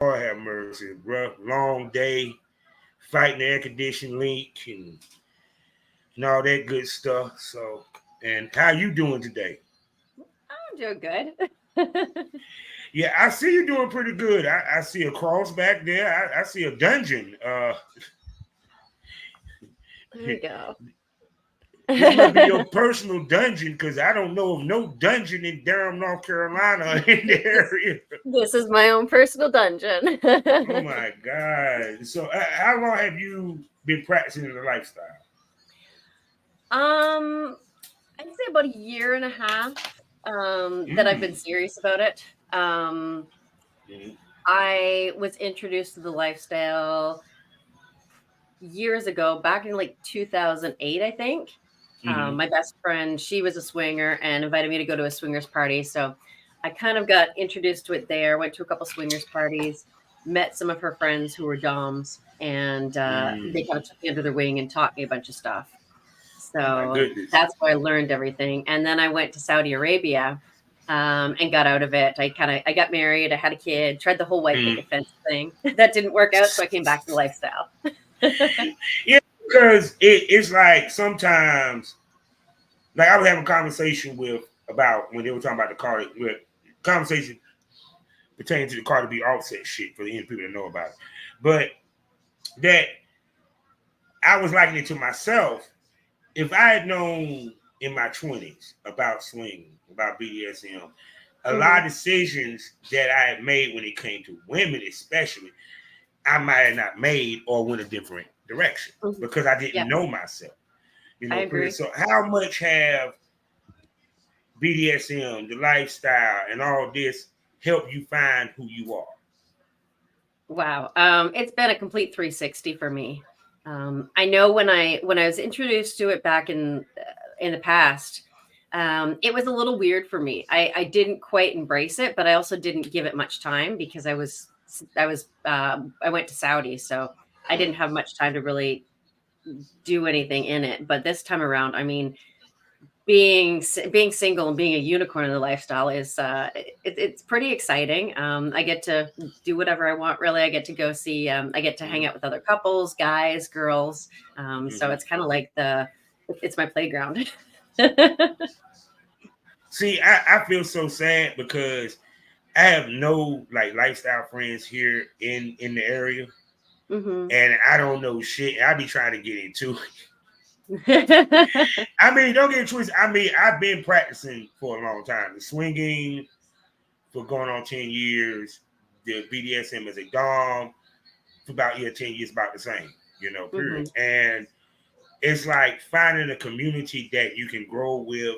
Lord have mercy, bro. Long day, fighting the air conditioning leak and all that good stuff. So, and how you doing today? I'm doing good. Yeah, I see you doing pretty good. I see a cross back there. I see a dungeon. There we go. This must be your personal dungeon because I don't know of no dungeon in Durham, North Carolina in the this, area. this is my own personal dungeon. Oh my God. So, how long have you been practicing the lifestyle? um, I'd say about a year and a half that I've been Mm. serious about it. Um, Mhm. I was introduced to the lifestyle years ago, back in like 2008, I think. Mhm. My best friend, she was a swinger and invited me to go to a swingers party. So I kind of got introduced to it there, went to a couple swingers parties, met some of her friends who were DOMs, and they Mm. kind of took me under their wing and taught me a bunch of stuff. My So goodness. that's where I learned everything. And then I went to Saudi Arabia and got out of it. I got married, I had a kid, tried the whole white Mm. picket fence thing. That didn't work out, so I came back to the lifestyle. Yeah, because it's like sometimes, like I was having a conversation with about when they were talking about the car, with conversation pertaining to the Carter B offset shit for the people that know about it. But that I was likening it to myself. If I had known in my 20s about swinging, about BDSM, a lot Hmm. of decisions that I had made when it came to women, especially, I might have not made or went a different direction Hmm. because I Yeah, didn't know myself. I Period. agree. So, how much have BDSM, the lifestyle, and all this help you find who you are? Wow. It's been a complete 360 for me. I know when I was introduced to it back in the past, it was a little weird for me. I didn't quite embrace it, but I also didn't give it much time because I went to Saudi, so I didn't have much time to really do anything in it. But this time around, I mean, being single and being a unicorn in the lifestyle is it's pretty exciting. I get to do whatever I want. Really, I get to go see. I get to hang Mm-hmm. out with other couples, guys, girls. So Mm-hmm. it's kind of like it's my playground. See, I feel so sad because I have no like lifestyle friends here in the area, Hmm. and I don't know shit. I be trying to get into. I mean, don't get it twisted. I mean, I've been practicing for a long time. The swinging for going on 10 years. The BDSM as a dom for about 10 years, about the same. Period. Hmm. And it's like finding a community that you can grow with,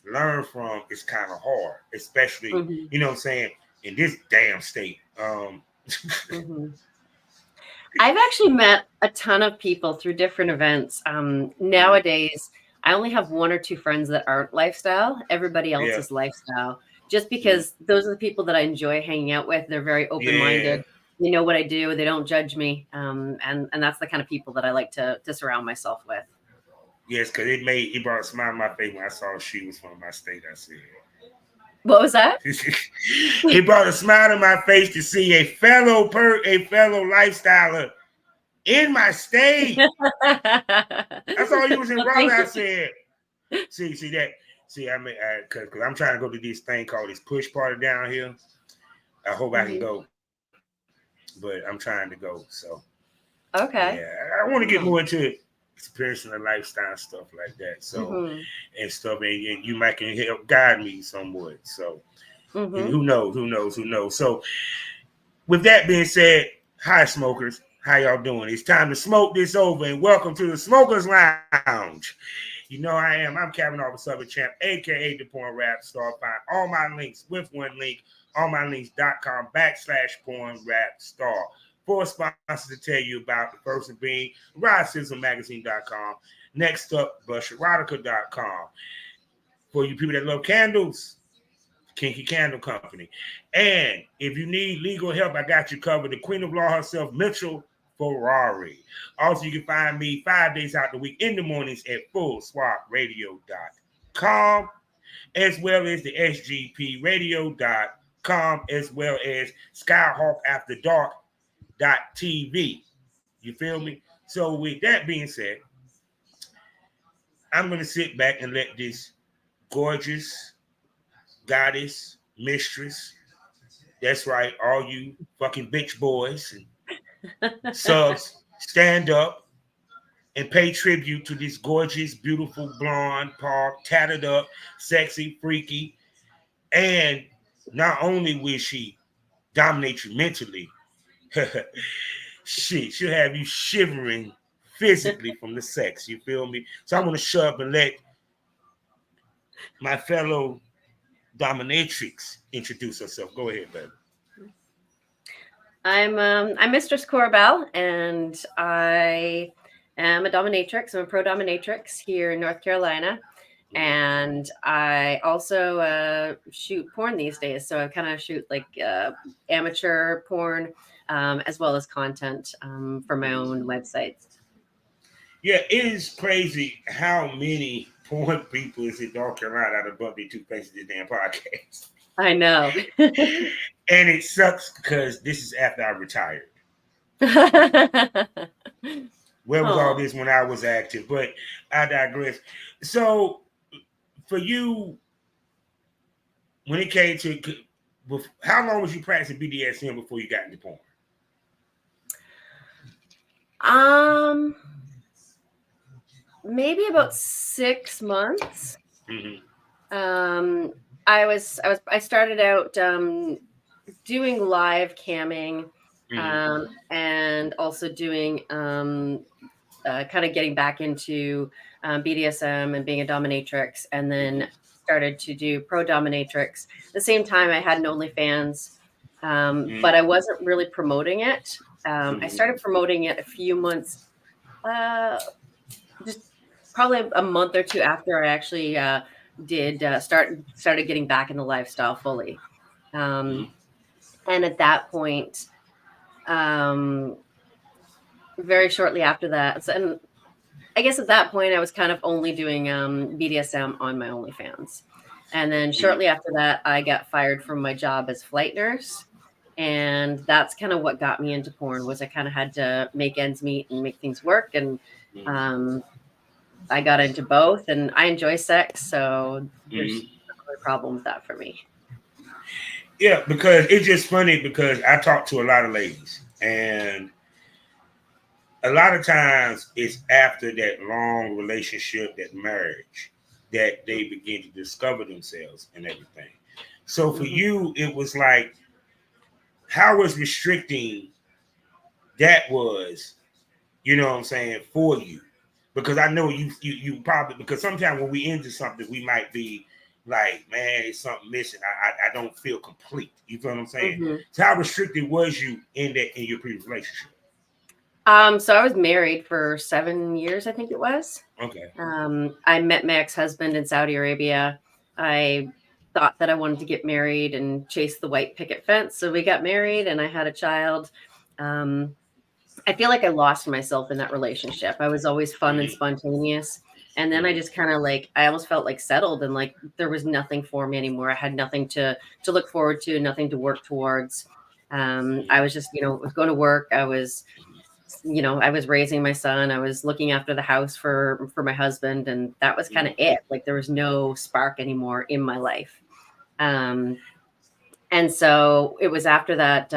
learn from is kind of hard, especially, Hmm. what I'm saying, in this damn state. Hmm. I've actually met a ton of people through different events. Nowadays, I only have one or two friends that aren't lifestyle. Everybody else Yeah. is lifestyle, just Mm, because those are the people that I enjoy hanging out with. They're very open yeah. minded. They know what I do. They don't judge me, and that's the kind of people that I like to surround myself with. Yes, because it brought a smile on my face when I saw she was from my state. I said, What was that? it brought a smile to my face to see a fellow lifestyler in my state. I saw you was in Raleigh. Thank I you. said, see that. See, I mean, because I'm trying to go to this thing called this push party down here. I hope I can Hmm. go, but I'm trying to go. So yeah, Okay. I want to get more Oh. into experiencing the lifestyle stuff like that. So Hmm. and stuff, and you might can help guide me somewhat. So and Hmm. who knows, who knows, who knows. So with that being said, hi smokers, how y'all doing? It's time to smoke this over, and welcome to the Smokers Lounge. You know I am. I'm Captain Officer Southern Champ, aka the Porn Rap Star. Find all my links with one link, allmylinks.com/porn rap star. Four sponsors to tell you about. The first one being RideSizzleMagazine.com. Next up, BlushErotica.com. For you people that love candles, Kinky Candle Company. And if you need legal help, I got you covered. The Queen of Law herself, Mitchell Ferrari. Also, you can find me 5 days out the week in the mornings at fullswapradio.com, as well as the sgpradio.com. as well as skyhawkafterdark.tv. You feel me? So with that being said, I'm gonna sit back and let this gorgeous goddess, mistress, that's right, all you fucking bitch boys and subs, stand up and pay tribute to this gorgeous, beautiful, blonde, park, tatted up, sexy, freaky, and not only will she dominate you mentally, shit, she'll have you shivering physically from the sex. You feel me? So I'm gonna shut up and let my fellow dominatrix introduce herself. Go ahead, baby. I'm Mistress Kora Bell, and I am a dominatrix. I'm a pro dominatrix here in North Carolina, and I also shoot porn these days. So I kind of shoot like amateur porn as well as content for my own websites. Yeah, it is crazy how many porn people is in North Carolina out of bumped their toothpaste this damn podcast. I know. And it sucks because this is after I retired. Where was all this when I was active? But I digress. So for you, when it came to how long was you practicing BDSM before you got into porn? Maybe about 6 months. Mm-hmm. I started out doing live camming, and also doing kind of getting back into BDSM and being a dominatrix, and then started to do pro dominatrix. At the same time, I had an OnlyFans, but I wasn't really promoting it. I started promoting it a few months, just probably a month or two after I actually started getting back in the lifestyle fully. And at that point, very shortly after that, and I guess at that point I was kind of only doing BDSM on my OnlyFans. And then shortly after that, I got fired from my job as flight nurse. And that's kind of what got me into porn, was I kind of had to make ends meet and make things work. And I got into both, and I enjoy sex, so there's no problem with that for me. Yeah, because it's just funny because I talk to a lot of ladies, and a lot of times it's after that long relationship, that marriage, that they begin to discover themselves and everything. So for you, it was like, how was restricting that was, you know what I'm saying, for you? Because I know you probably, because sometimes when we into something, we might be like, man, it's something missing. I don't feel complete. You feel what I'm saying? So how restricted was you in your previous relationship? So I was married for 7 years, I think it was. Okay. I met my ex-husband in Saudi Arabia. I thought that I wanted to get married and chase the white picket fence. So we got married and I had a child. I feel like I lost myself in that relationship. I was always fun and spontaneous. And then I just kind of like, I almost felt like settled, and like there was nothing for me anymore. I had nothing to look forward to, nothing to work towards. I was just, was going to work. I was raising my son. I was looking after the house for my husband. And that was kind of it. Like there was no spark anymore in my life. And so it was after that,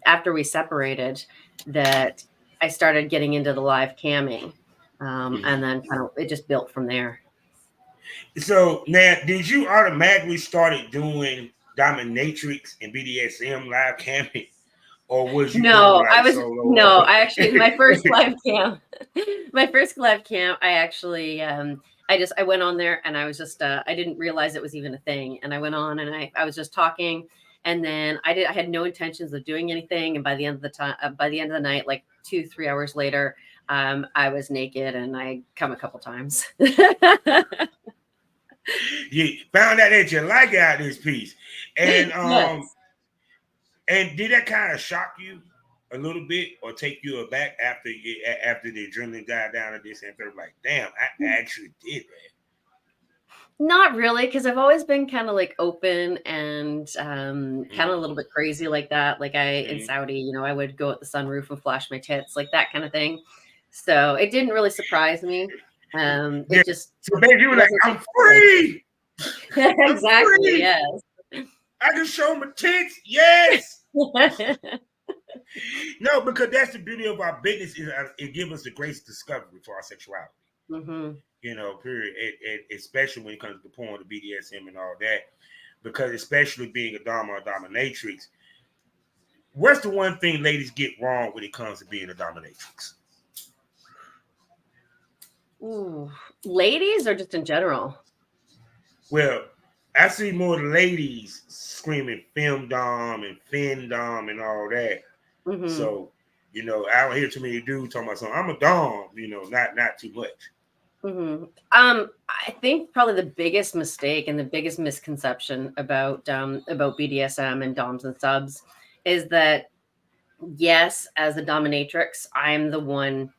after we separated, that I started getting into the live camming. And then kind of it just built from there. So now, did you automatically started doing dominatrix and BDSM live camping, or was you doing like solo? I actually my first live cam, I actually I went on there, and I was just I didn't realize it was even a thing, and I went on and I was just talking, and then I had no intentions of doing anything, and by the end of the night, like 2-3 hours later, I was naked and I come a couple times. You found out that you like out this piece, and Yes. and did that kind of shock you a little bit, or take you aback after the adrenaline died down and this and third? Like, damn, I actually did that. Not really, because I've always been kind of like open and kind of a little bit crazy like that. Like in Saudi, I would go at the sunroof and flash my tits, like that kind of thing. So it didn't really surprise me. Yeah. It just So baby, you were like, wasn't I'm surprising. free. I'm Exactly. free. Yes. I can show my tits. Yes. No, because that's the beauty of our business is it gives us the greatest discovery for our sexuality. Period. Especially when it comes to porn, the BDSM, and all that. Because especially being a dom or a dominatrix, what's the one thing ladies get wrong when it comes to being a dominatrix? Ooh. Ladies or just in general? Well, I see more ladies screaming femdom and findom and all that. So, I don't hear too many dudes talking about something. I'm a dom, not too much. I think probably the biggest mistake and the biggest misconception about BDSM and doms and subs is that, yes, as a dominatrix, I'm the one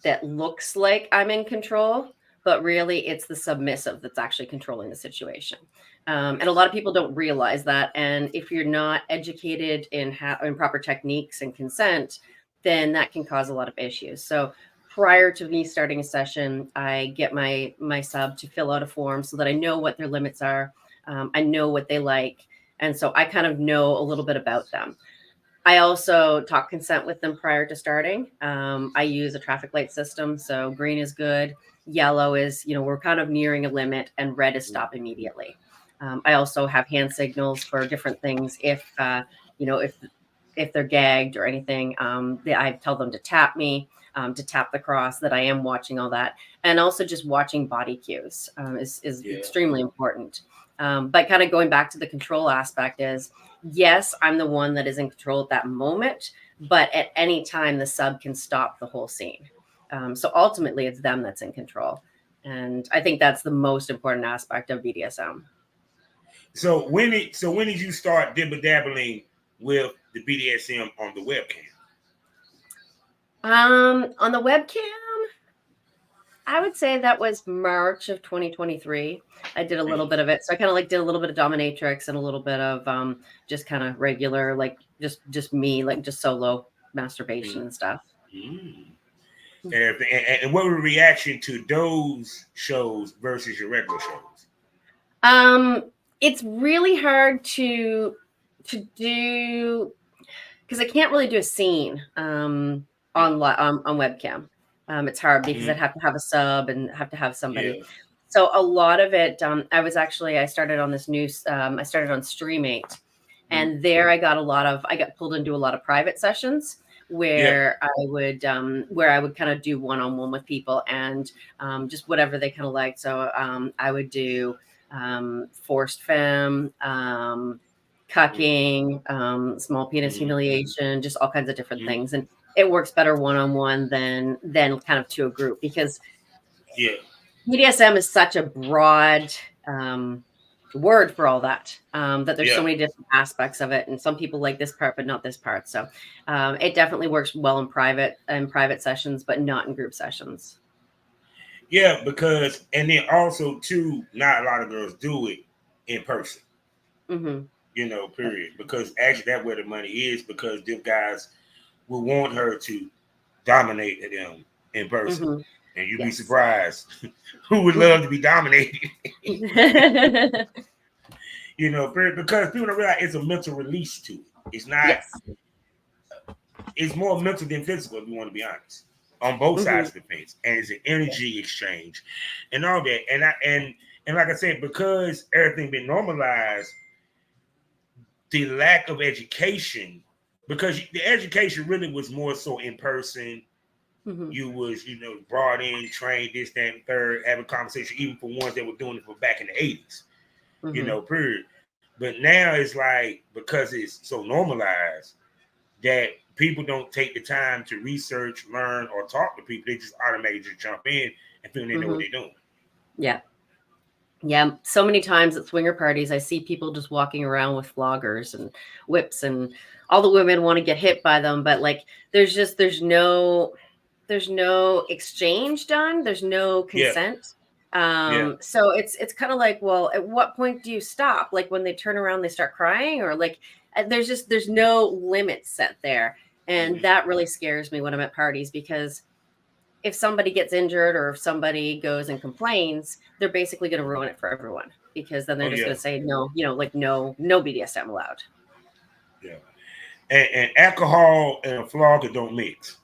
that looks like I'm in control, but really it's the submissive that's actually controlling the situation. And a lot of people don't realize that. And if you're not educated in proper techniques and consent, then that can cause a lot of issues. So prior to me starting a session, I get my sub to fill out a form so that I know what their limits are. I know what they like. And so I kind of know a little bit about them. I also talk consent with them prior to starting. I use a traffic light system. So green is good. Yellow is, we're kind of nearing a limit, and red is stop immediately. I also have hand signals for different things. If they're gagged or anything, I tell them to tap me, to tap the cross, that I am watching all that. And also just watching body cues is extremely important. But kind of going back to the control aspect is, yes, I'm the one that is in control at that moment, but at any time the sub can stop the whole scene. So ultimately it's them that's in control. And I think that's the most important aspect of BDSM. So when did you start dabbling with the BDSM on the webcam? On the webcam, I would say that was March of 2023. I did a little bit of it. So I kind of did a little bit of dominatrix and a little bit of just kind of regular, just me, just solo masturbation and stuff. And what was the reaction to those shows versus your regular shows? It's really hard to do, because I can't really do a scene on webcam. It's hard because I'd have to have a sub and have to have somebody. Yeah. So a lot of it, I started on this new, I started on Streamate, and there I got pulled into a lot of private sessions where I would kind of do one-on-one with people and just whatever they kind of liked. So I would do forced femme, cucking, small penis humiliation, just all kinds of different things. And it works better one-on-one than kind of to a group, because BDSM is such a broad word for all that, that there's so many different aspects of it. And some people like this part, but not this part. So it definitely works well in private sessions, but not in group sessions. Yeah, and then also too, not a lot of girls do it in person. Period. Because actually that's where the money is, because them guys will want her to dominate them in person. And you'd be surprised who would love to be dominated. Because people don't realize it's a mental release to it. It's not, it's more mental than physical, if you want to be honest, on both sides of the fence. And it's an energy exchange and all that. And like I said, because everything been normalized, the lack of education, because the education really was more so in person. You was, brought in, trained, this, that, and third, having conversation, even for ones that were doing it for back in the 80s, period. But now it's like, because it's so normalized that people don't take the time to research, learn, or talk to people. They just automatically just jump in and feel they know what they're doing. Yeah. Yeah. So many times at swinger parties, I see people just walking around with floggers and whips, and all the women want to get hit by them. But there's no exchange done. There's no consent. So it's kind of like, well, at what point do you stop? Like when they turn around, they start crying, or like there's no limit set there. And that really scares me when I'm at parties, because if somebody gets injured or if somebody goes and complains, they're basically going to ruin it for everyone, because then they're just going to say no, like no BDSM allowed. Yeah. And alcohol and a flogger don't mix.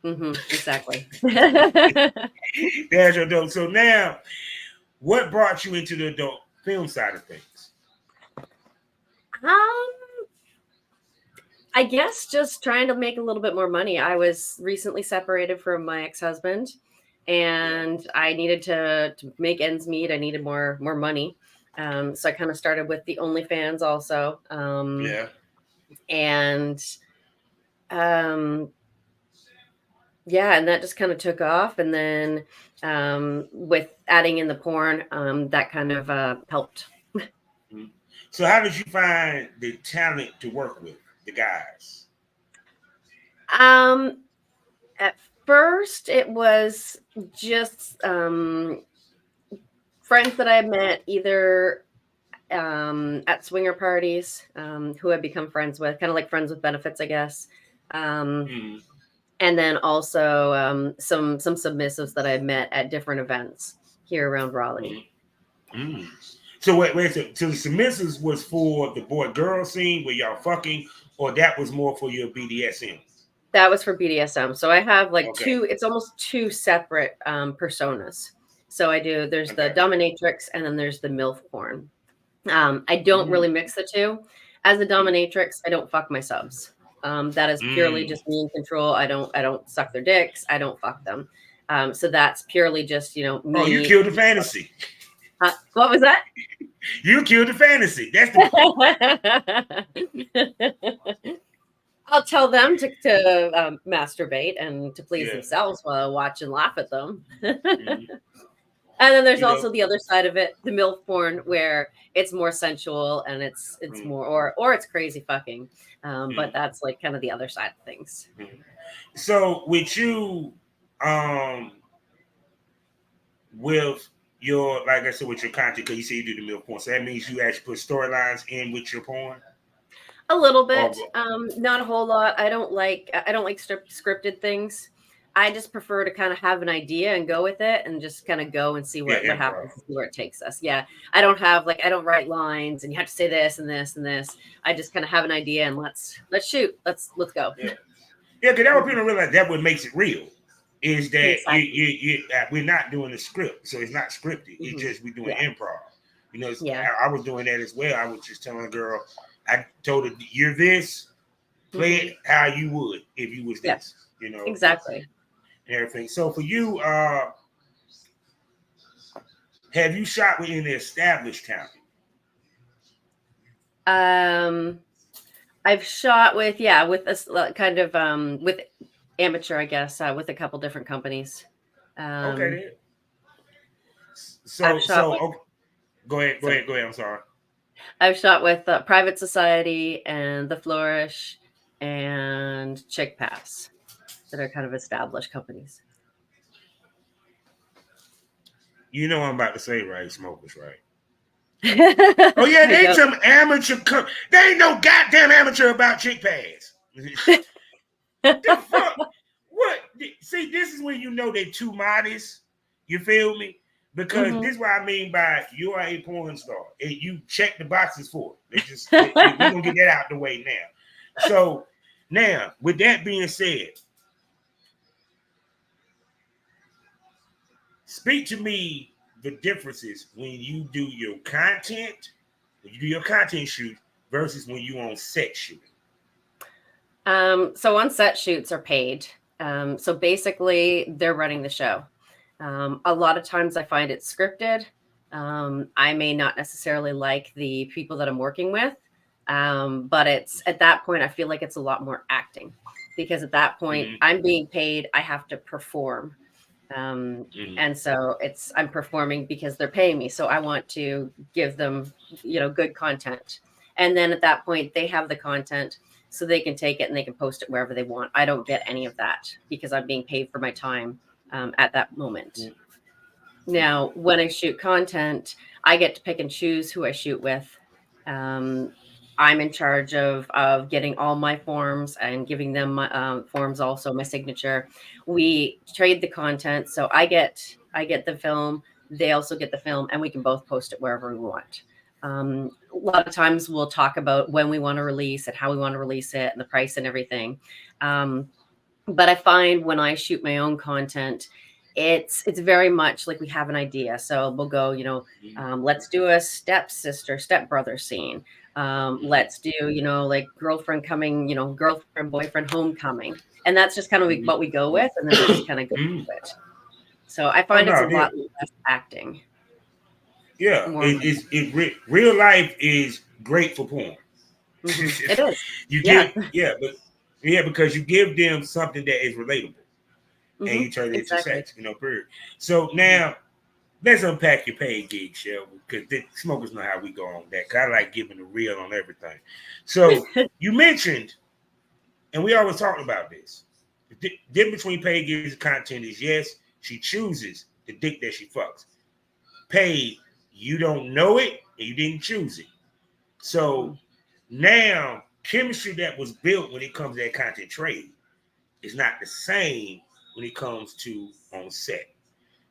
Exactly. That's your dope. So now, what brought you into the adult film side of things? I guess just trying to make a little bit more money. I was recently separated from my ex-husband, and I needed to make ends meet. I needed more money. So I kind of started with the OnlyFans also. And and that just kind of took off. And then with adding in the porn, that kind of helped. So how did you find the talent to work with the guys? At first, it was just friends that I met either at swinger parties, who I've become friends with, kind of like friends with benefits, I guess. And then also some submissives that I've met at different events here around Raleigh. So wait, so the submissives was for the boy-girl scene where y'all fucking, or that was more for your BDSM? That was for BDSM. So I have like it's almost two separate personas. So there's the dominatrix, and then there's the MILF porn. I don't really mix the two. As a dominatrix, I don't fuck my subs. That is purely just me in control. I don't suck their dicks. I don't fuck them. So that's purely just, me. Oh, you killed the fantasy. What was that? You killed the fantasy. That's the I'll tell them to masturbate and to please themselves while I watch and laugh at them. And then there's also the other side of it, the MILF porn, where it's more sensual and it's more, or it's crazy fucking. But that's like kind of the other side of things. So with you, with your, like I said, with your content, because you say you do the MILF porn, so that means you actually put storylines in with your porn? A little bit, not a whole lot. I don't like scripted things. I just prefer to kind of have an idea and go with it, and just kind of go and see what happens, and see where it takes us. Yeah, I don't write lines and you have to say this and this and this. I just kind of have an idea and let's shoot. Let's go. Yeah, because that what people realize, that what makes it real is that we're not doing a script, so it's not scripted. It's just we're doing improv. I was doing that as well. I was just telling a girl, I told her, you're this, play it how you would if you was this. Exactly. And everything. So for you, have you shot with any established talent? I've shot with a kind of with amateur, I guess, with a couple different companies. Okay. So go ahead. I'm sorry. I've shot with Private Society and The Flourish and Chick Pass, that are kind of established companies. You know what I'm about to say, right? Smokers, right? Oh yeah, they ain't some amateur. They ain't no goddamn amateur about Chick Pass. The fuck? What? See, this is when you know they're too modest. You feel me? Because this is what I mean by you are a porn star. And you check the boxes for it. We're gonna get that out the way now. So now, with that being said, speak to me the differences when you do your content, shoot versus when you on set shooting. So on set shoots are paid. So basically they're running the show. A lot of times I find it scripted. I may not necessarily like the people that I'm working with, but it's at that point I feel like it's a lot more acting, because at that point I'm being paid. I have to perform. And so I'm performing because they're paying me. So I want to give them, good content. And then at that point they have the content, so they can take it and they can post it wherever they want. I don't get any of that because I'm being paid for my time at that moment. Now, when I shoot content, I get to pick and choose who I shoot with. I'm in charge of getting all my forms and giving them my forms, also my signature. We trade the content, so I get the film, they also get the film, and we can both post it wherever we want. A lot of times we'll talk about when we want to release it, how we want to release it, and the price and everything. But I find when I shoot my own content, it's very much like we have an idea. So we'll go, let's do a stepsister, stepbrother scene. Let's do, like girlfriend coming, girlfriend, boyfriend, homecoming. And that's just kind of what we go with. And then we just kind of go with it. So I Oh find it's a no, lot less acting. yeah, More real life is great for porn. It is. You Yeah. because you give them something that is relatable, and you turn it into Exactly. sex, period. So now let's unpack your paid gig, shall we? Because the smokers know how we go on that. Cause I like giving the real on everything. So you mentioned, and we always talked about this. The difference between paid gigs and content is, yes, she chooses the dick that she fucks. Paid, you don't know it and you didn't choose it. So now chemistry that was built when it comes to that content trade is not the same when it comes to on set.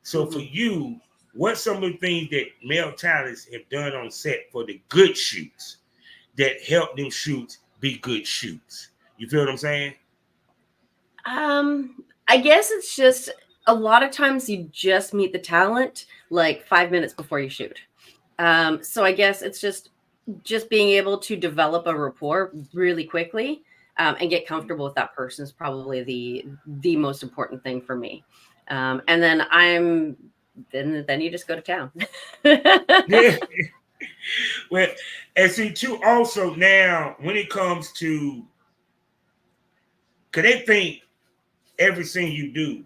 So for you, what's some of the things that male talents have done on set for the good shoots that help them shoots be good shoots? You feel what I'm saying? I guess it's just a lot of times you just meet the talent like 5 minutes before you shoot. So I guess it's just being able to develop a rapport really quickly, and get comfortable with that person is probably the most important thing for me. And then you just go to town. Yeah. Well, and see too. Also now, when it comes to, cause they think everything you do,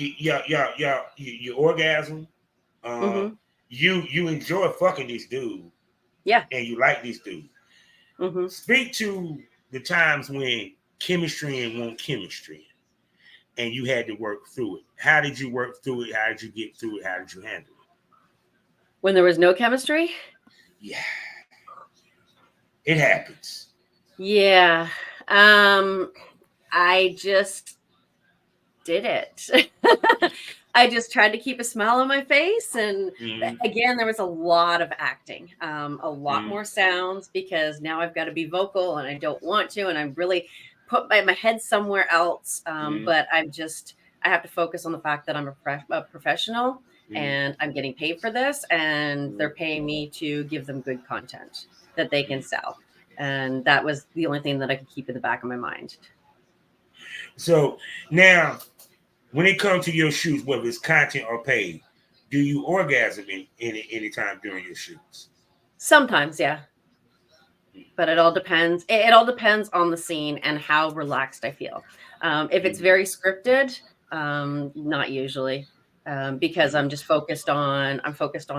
you orgasm. Um, hmm you enjoy fucking this dude, Yeah. and you like this dude. hmm Speak to the times when chemistry and won't chemistry, and you had to work through it. How did you work through it? How did you get through it? How did you handle it? When there was no chemistry. Yeah, it happens. Yeah. I just did it. I just tried to keep a smile on my face. And Mm-hmm. again, there was a lot of acting, a lot Mm-hmm. more sounds, because now I've got to be vocal and I don't want to. And I'm really put my head somewhere else. But I have to focus on the fact that I'm a professional, Mm-hmm. and I'm getting paid for this, and they're paying me to give them good content that they can sell. And that was the only thing that I could keep in the back of my mind. So now, when it comes to your shoots, whether it's content or paid, do you orgasm in any time during your shoots? Sometimes, yeah. But it all depends. It all depends on the scene and how relaxed I feel. If it's very scripted, not usually, because I'm focused on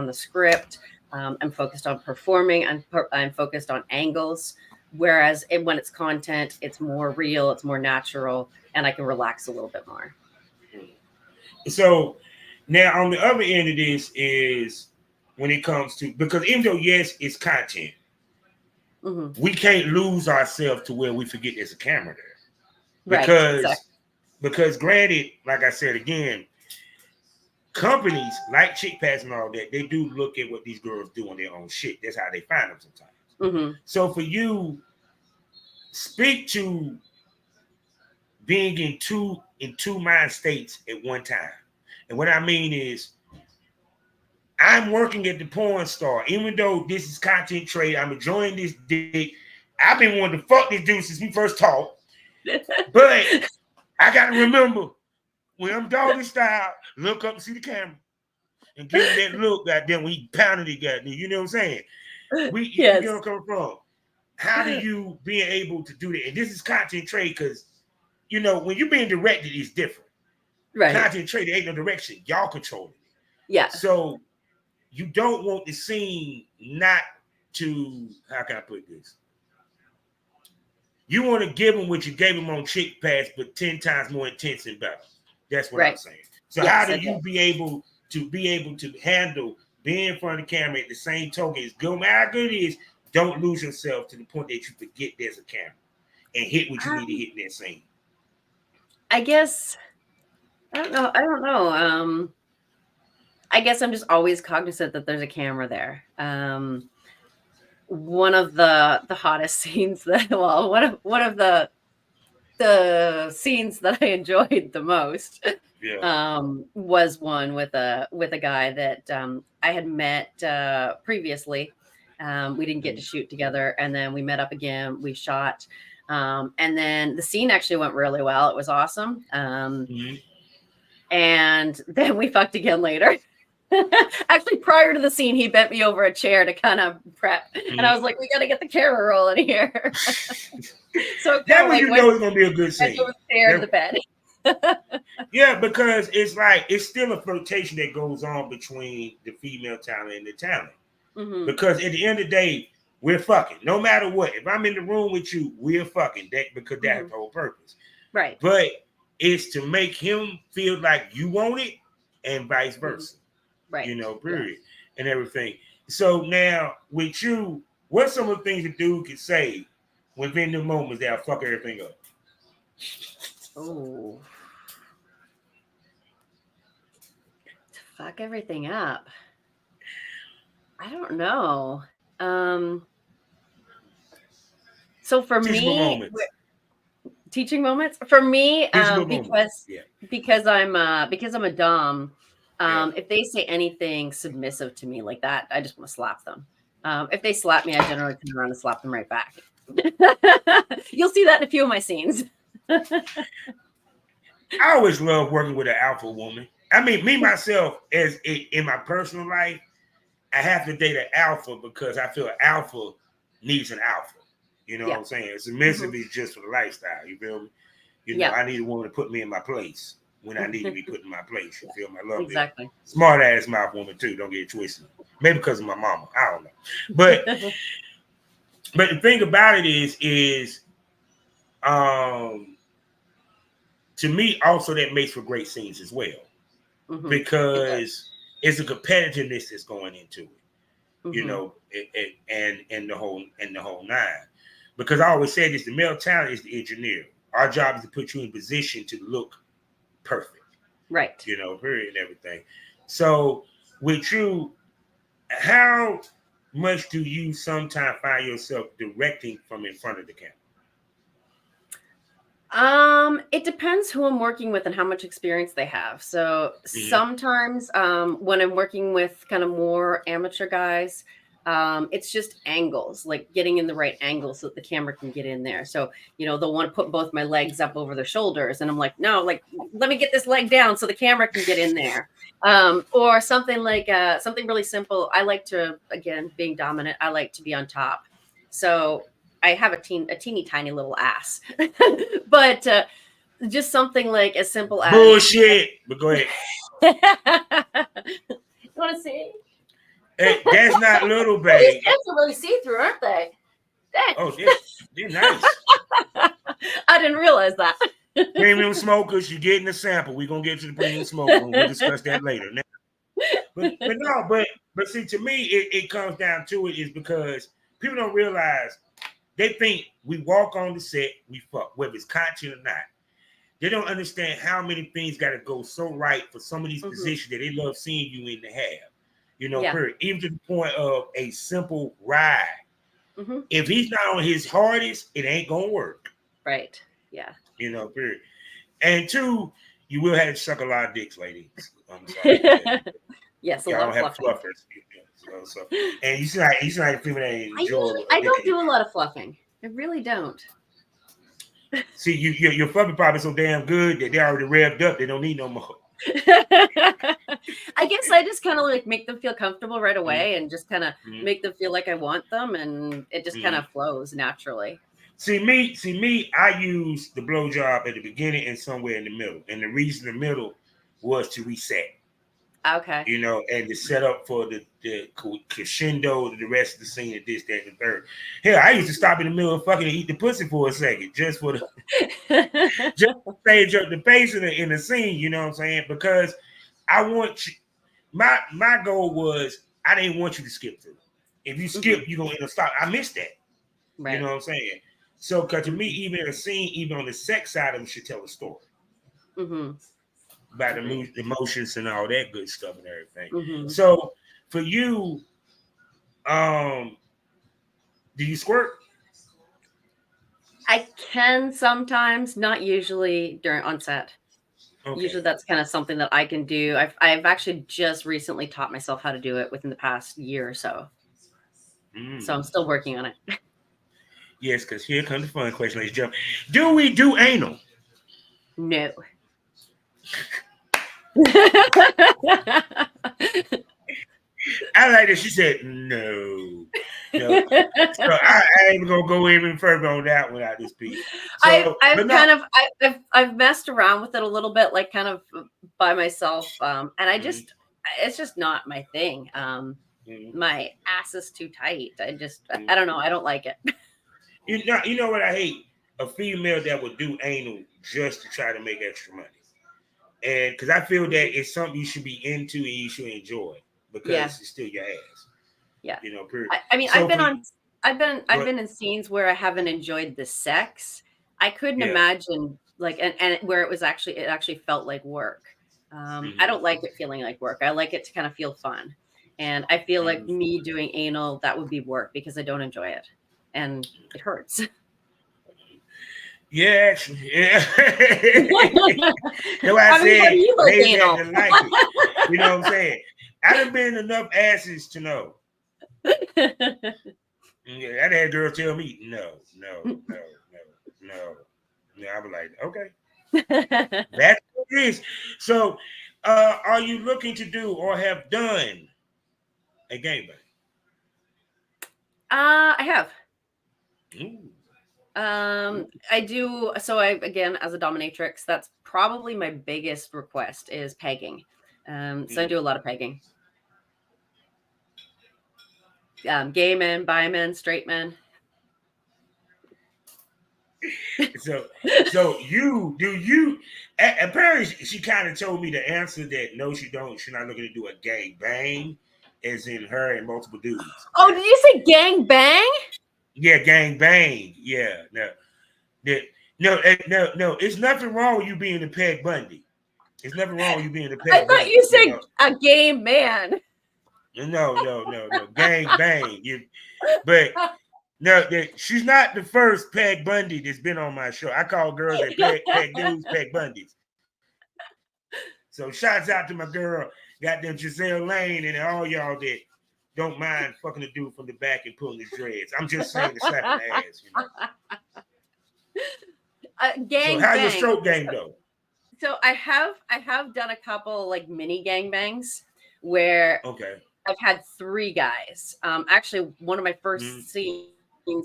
the script. I'm focused on performing. I'm focused on angles. Whereas when it's content, it's more real, it's more natural, and I can relax a little bit more. So now on the other end of this is when it comes to, because even though yes, it's content, hmm we can't lose ourselves to where we forget there's a camera there. Right. Because Exactly. granted, like I said again, companies like Chick Pass and all that, they do look at what these girls do on their own shit. That's how they find them sometimes. hmm So for you, speak to being in two mind states at one time. And what I mean is, I'm working at the porn star. Even though this is content trade, I'm enjoying this dick. I've been wanting to fuck this dude since we first talked. But I got to remember, when I'm doggy style, look up and see the camera and give him that look. Goddamn, when he pounded it, goddamn. You know what I'm saying? You get where Yes. I'm coming from. How do you being able to do that? And this is content trade because, when you're being directed, it's different. Right. Content trade, there ain't no direction. Y'all controlling it. Yeah. So you don't want the scene not to, how can I put this? You want to give them what you gave them on Chick Pass, but 10 times more intense and better. That's what I'm Right. saying. So how do you be able to handle being in front of the camera at the same token? No matter how good it is, don't lose yourself to the point that you forget there's a camera and hit what you need to hit in that scene. I guess I don't know. I guess I'm just always cognizant that there's a camera there. One of the hottest scenes that one of the scenes that I enjoyed the most was one with a guy that I had met previously. We didn't get to shoot together, and then we met up again. We shot, and then the scene actually went really well. It was awesome. And then we fucked again later. Actually, prior to the scene, he bent me over a chair to kind of prep, and I was like, "We got to get the camera rolling here." So that way, you know it's gonna be a good scene. Over the chair to the bed. Yeah, because it's like it's still a flirtation that goes on between the female talent and the talent. Because at the end of the day, we're fucking. No matter what, if I'm in the room with you, we're fucking. Because that's the whole purpose, right? But it's to make him feel like you want it, and vice versa. Right. You know, period, and everything. So now with you, what's some of the things a dude can say within the moments that'll fuck everything up? Oh, to fuck everything up. I don't know. So for me, teaching moments for me, because I'm a dom. If they say anything submissive to me like that, I just want to slap them. If they slap me, I generally turn around and slap them right back. You'll see that in a few of my scenes. I always love working with an alpha woman. I mean, me myself, as in my personal life, I have to date an alpha because I feel an alpha needs an alpha. You know what I'm saying? Submissive is just for the lifestyle. You feel me? You know, I need a woman to put me in my place when I need to be put in my place. You feel me? I love it. Smart ass mouth woman too. Don't get it twisted. Maybe because of my mama. I don't know. But but the thing about it is to me also that makes for great scenes as well. Because it's a competitiveness that's going into it. You know, and the whole nine. Because I always say this, the male talent is the engineer. Our job is to put you in position to look perfect. Right. You know, period and everything. So with you, how much do you sometimes find yourself directing from in front of the camera? It depends who I'm working with and how much experience they have. So sometimes when I'm working with kind of more amateur guys, it's just angles, like getting in the right angle so that the camera can get in there. So, you know, they'll want to put both my legs up over their shoulders. And I'm like, no, like, let me get this leg down so the camera can get in there. Or something like something really simple. I like to, again, being dominant, I like to be on top. So I have a teeny tiny little ass, but just something like as simple as bullshit. But go ahead. You want to see? Hey, that's not little, babe. These pants are really see-through, aren't they? Dang. Oh, they're nice. I didn't realize that. Premium smokers, you're getting a sample. We're gonna get to the premium smoker. We'll discuss that later. Now, but see, to me, it comes down to it is because people don't realize they think we walk on the set, we fuck, whether it's content or not. They don't understand how many things got to go so right for some of these positions that they love seeing you in the have. You know, period. Even to the point of a simple ride. If he's not on his hardest, it ain't gonna work. Right. Yeah. You know, period. And two, you will have to suck a lot of dicks, ladies. I'm sorry. Yes, y'all don't have fluffers. So, and you see like a female that enjoy. I don't do a lot of fluffing. I really don't. See, your fluffing probably so damn good that they already revved up. They don't need no more. I guess I just kind of like make them feel comfortable right away and just kind of make them feel like I want them, and it just kind of flows naturally. See me, I use the blowjob at the beginning and somewhere in the middle. And the reason the middle was to reset. Okay. You know, and to set up for the crescendo, the rest of the scene, and this, that, and the third. Hell, I used to stop in the middle of fucking and eat the pussy for a second, just for the Just stage up the pace in the scene, you know what I'm saying? Because I want you, my goal was I didn't want you to skip through. If you skip, you're gonna end up stop. I missed that. You know Right. what I'm saying? So cause to me, even in a scene, even on the sex side of it should tell a story about Agreed. the emotions and all that good stuff and everything. Mm-hmm. So for you, um, do you squirt? I can sometimes, not usually during on set. Okay. Usually that's kind of something that I can do. I've actually just recently taught myself how to do it within the past year or so. So Mm. I'm still working on it. Yes, because here comes the fun question, ladies and gentlemen. Do we do anal? No. I like that she said no. No. So I ain't gonna go even further on that one out this piece. So, but I've no. kind of I've messed around with it a little bit, like kind of by myself, and Mm, it's just not my thing. mm, My ass is too tight. I mm. don't know. I don't like it. You know what I hate? A female that would do anal just to try to make extra money. And because I feel that it's something you should be into and you should enjoy Yeah, because it's still your ass. yeah. You know, period. I mean, So for I've but been in scenes where I haven't enjoyed the sex. I couldn't yeah. imagine like and where it actually felt like work. I Mm-hmm, don't like it feeling like work. I like it to kind of feel fun. And I feel like mm-hmm. me doing anal, that would be work because I don't enjoy it. And it hurts. Yeah, actually, yeah. That's why I I mean, what do said you like ladies have anal? to like it. You know what I'm saying? I done been enough asses to know. Yeah, I had girls tell me no, no, no, no, no. Yeah, I was like, okay, that's what it is. So, are you looking to do or have done a gangbang? I have. Ooh, ooh, I do. So I, again, as a dominatrix, that's probably my biggest request is pegging. So I mm. do a lot of pegging. Gay men, bi men, straight men. So, so you do you? Apparently, she kind of told me the answer that no, she don't. She's not looking to do a gang bang, as in her and multiple dudes. Oh, did you say gang bang? Yeah, gang bang. Yeah, no, that no, no, no. It's nothing wrong with you being the Peg Bundy. It's nothing wrong with you being the I Peg thought Bundy. you You know, said a gay man. no, no, no, no. Gang bang. You, but no, she's not the first Peg Bundy that's been on my show. I call girls that Peg dudes Peg Bundys. So shouts out to my girl, goddamn Giselle Lane, and all y'all that don't mind fucking the dude from the back and pulling his dreads. I'm just saying to slap in the ass, you know. So Gang how your bang. stroke game though? So I have done a couple like mini gang bangs where Okay. I've had three guys. Actually, one of my Mm, first scenes,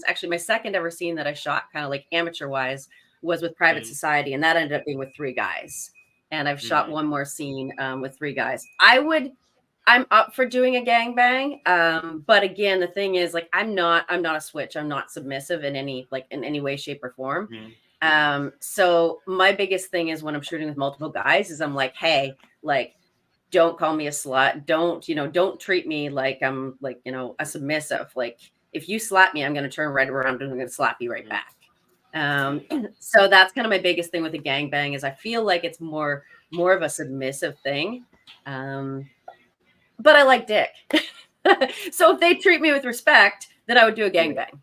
actually my second ever scene that I shot, kind of like amateur wise, was with Private mm, Society, and that ended up being with three guys. And I've shot mm, one more scene with three guys. I'm up for doing a gangbang, but again, the thing is, like, I'm not a switch. I'm not submissive in any in any way, shape, or form. mm, So my biggest thing is when I'm shooting with multiple guys, is I'm like, hey, like don't call me a slut. Don't treat me like I'm like, a submissive. Like if you slap me, I'm going to turn right around and I'm going to slap you right mm, back. Um, so that's kind of my biggest thing with a gangbang is I feel like it's more of a submissive thing. But I like dick. So if they treat me with respect, then I would do a mm. gangbang.